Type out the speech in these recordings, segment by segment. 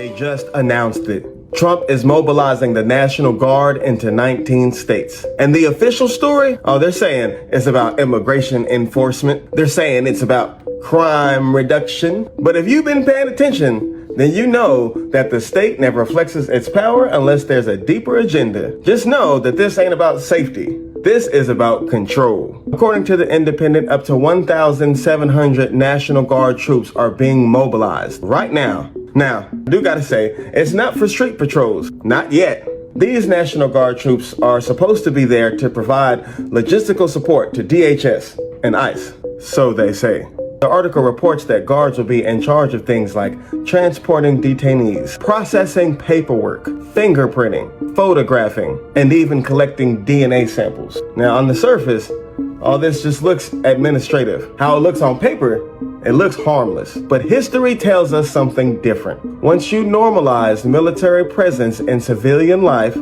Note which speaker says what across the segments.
Speaker 1: They just announced it. Trump is mobilizing the National Guard into 19 states. And the official story? Oh, they're saying it's about immigration enforcement. They're saying it's about crime reduction. But if you've been paying attention, then you know that the state never flexes its power unless there's a deeper agenda. Just know that this ain't about safety. This is about control. According to The Independent, up to 1,700 National Guard troops are being mobilized right now. Now, I do gotta say, it's not for street patrols. Not yet. These National Guard troops are supposed to be there to provide logistical support to DHS and ICE. So they say. The article reports that guards will be in charge of things like transporting detainees, processing paperwork, fingerprinting, photographing, and even collecting DNA samples. Now, on the surface, all this just looks administrative. How it looks on paper, it looks harmless. But history tells us something different. Once you normalize military presence in civilian life,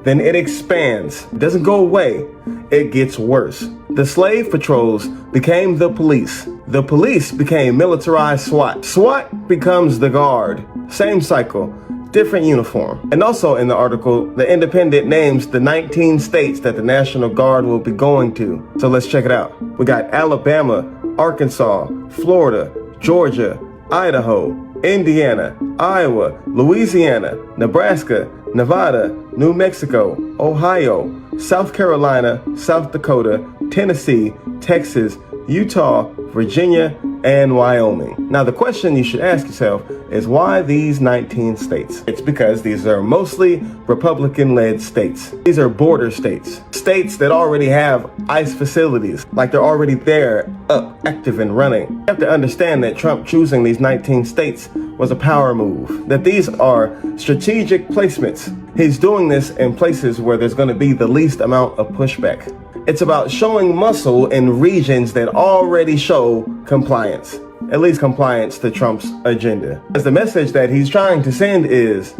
Speaker 1: then it expands. It doesn't go away. It gets worse. The slave patrols became the police. The police became militarized SWAT. SWAT becomes the guard. Same cycle, different uniform. And also in the article, The Independent names the 19 states that the National Guard will be going to. So let's check it out. We got Alabama, Arkansas, Florida, Georgia, Idaho, Indiana, Iowa, Louisiana, Nebraska, Nevada, New Mexico, Ohio, South Carolina, South Dakota, Tennessee, Texas, Utah, Virginia, and Wyoming. Now, the question you should ask yourself is why these 19 states? It's because these are mostly Republican-led states. These are border states. States that already have ICE facilities, like they're already there, up, active and running. You have to understand that Trump choosing these 19 states was a power move, that these are strategic placements. He's doing this in places where there's going to be the least amount of pushback. It's about showing muscle in regions that already show compliance, at least compliance to Trump's agenda. As the message that he's trying to send is,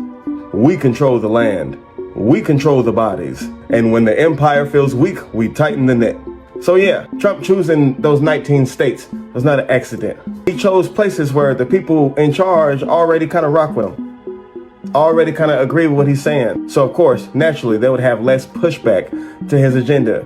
Speaker 1: we control the land, we control the bodies, and when the empire feels weak, we tighten the net. So yeah, Trump choosing those 19 states was not an accident. He chose places where the people in charge already kind of rock with him, already kind of agree with what he's saying. So of course, naturally, they would have less pushback to his agenda,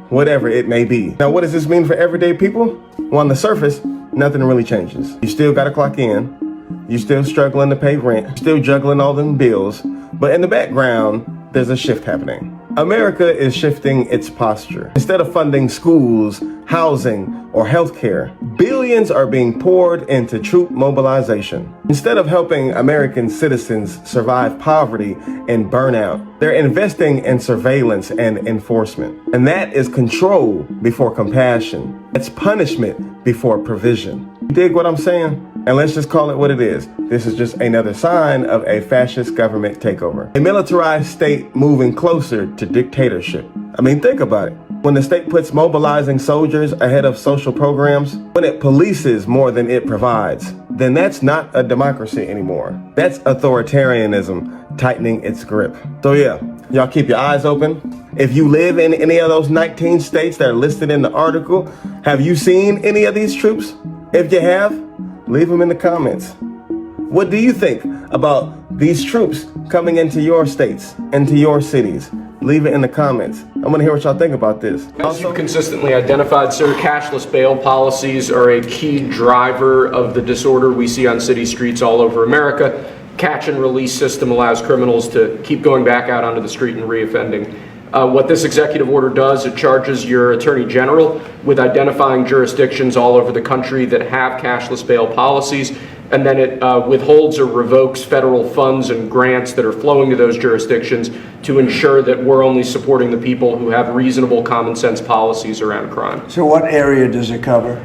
Speaker 1: whatever it may be. Now, what does this mean for everyday people? Well, on the surface, nothing really changes. You still got to clock in. You're still struggling to pay rent, still juggling all them bills. But in the background, there's a shift happening. America is shifting its posture. Instead of funding schools, housing, or healthcare, billions are being poured into troop mobilization. Instead of helping American citizens survive poverty and burnout, they're investing in surveillance and enforcement. And that is control before compassion. That's punishment before provision. You dig what I'm saying? And let's just call it what it is. This is just another sign of a fascist government takeover. A militarized state moving closer to dictatorship. I mean, think about it. When the state puts mobilizing soldiers ahead of social programs, when it polices more than it provides, then that's not a democracy anymore. That's authoritarianism tightening its grip. So yeah, y'all keep your eyes open. If you live in any of those 19 states that are listed in the article, have you seen any of these troops? If you have, leave them in the comments. What do you think about these troops coming into your states, into your cities? Leave it in the comments. I want to hear what y'all think about this.
Speaker 2: As you've consistently identified, sir, cashless bail policies are a key driver of the disorder we see on city streets all over America. Catch and release system allows criminals to keep going back out onto the street and reoffending. What this executive order does, it charges your attorney general with identifying jurisdictions all over the country that have cashless bail policies, and then it withholds or revokes federal funds and grants that are flowing to those jurisdictions to ensure that we're only supporting the people who have reasonable common sense policies around crime.
Speaker 3: So what area does it cover?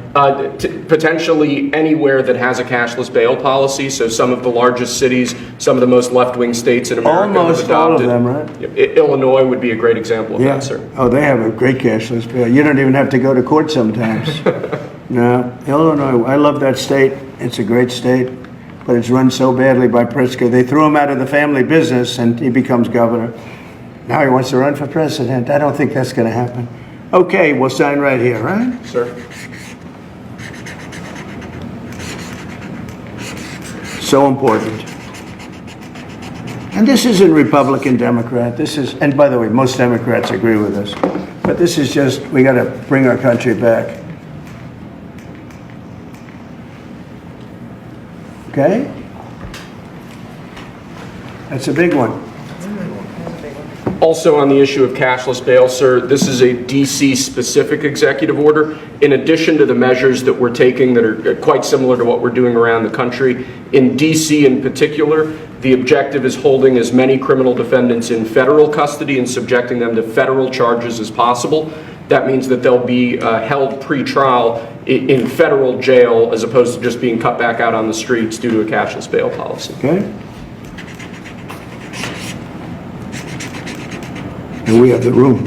Speaker 2: Potentially anywhere that has a cashless bail policy. So some of the largest cities, some of the most left-wing states in America
Speaker 3: Almost
Speaker 2: have adopted.
Speaker 3: all of them, right?
Speaker 2: Illinois would be a great example of that, sir.
Speaker 3: Oh, they have a great cashless bail. You don't even have to go to court sometimes. No, Illinois, I love that state. It's a great state, but it's run so badly by Pritzker. They threw him out of the family business and he becomes governor. Now he wants to run for president. I don't think that's going to happen. Okay, we'll sign right here, right?
Speaker 2: Sir.
Speaker 3: So important. And this isn't Republican, Democrat. This is, and by the way, most Democrats agree with us. But this is just, we got to bring our country back. Okay? That's a big one.
Speaker 2: Also on the issue of cashless bail, sir, this is a DC-specific executive order. In addition to the measures that we're taking that are quite similar to what we're doing around the country, in DC in particular, the objective is holding as many criminal defendants in federal custody and subjecting them to federal charges as possible. That means that they'll be held pre-trial in federal jail as opposed to just being cut back out on the streets due to a cashless bail policy.
Speaker 3: Okay? And we have the room.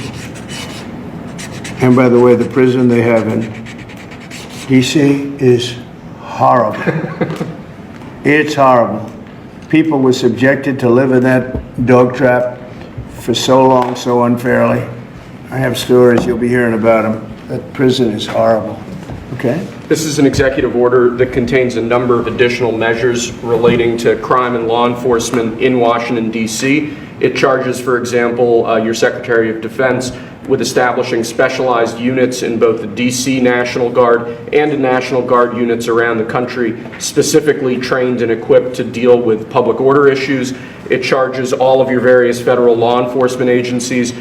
Speaker 3: And by the way, the prison they have in DC is horrible. It's horrible. People were subjected to live in that dog trap for so long, so unfairly. I have stories, you'll be hearing about them. That prison is horrible. Okay?
Speaker 2: This is an executive order that contains a number of additional measures relating to crime and law enforcement in Washington, D.C. It charges, for example, your Secretary of Defense with establishing specialized units in both the D.C. National Guard and the National Guard units around the country, specifically trained and equipped to deal with public order issues. It charges all of your various federal law enforcement agencies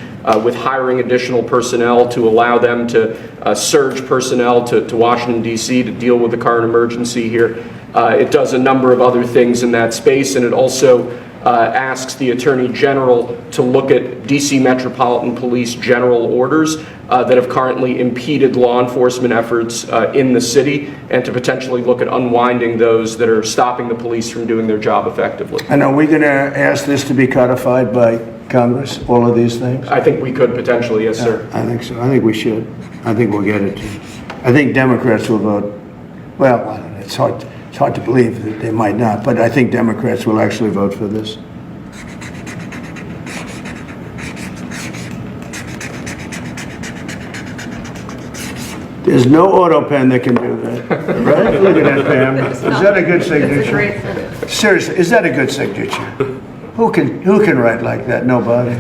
Speaker 2: with hiring additional personnel to allow them to surge personnel to Washington, D.C. to deal with the current emergency here. It does a number of other things in that space, and it also asks the Attorney General to look at D.C. Metropolitan Police general orders that have currently impeded law enforcement efforts in the city, and to potentially look at unwinding those that are stopping the police from doing their job effectively.
Speaker 3: And are we going to ask this to be codified by Congress, all of these things?
Speaker 2: I think we could potentially, yes, sir.
Speaker 3: I think so. I think we should. I think we'll get it. I think Democrats will vote. Well, I don't know. It's hard to believe that they might not, but I think Democrats will actually vote for this. There's no auto pen that can do that, right? Look at that, Pam. Is that a good signature? Seriously, is that a good signature? Who can write like that? Nobody.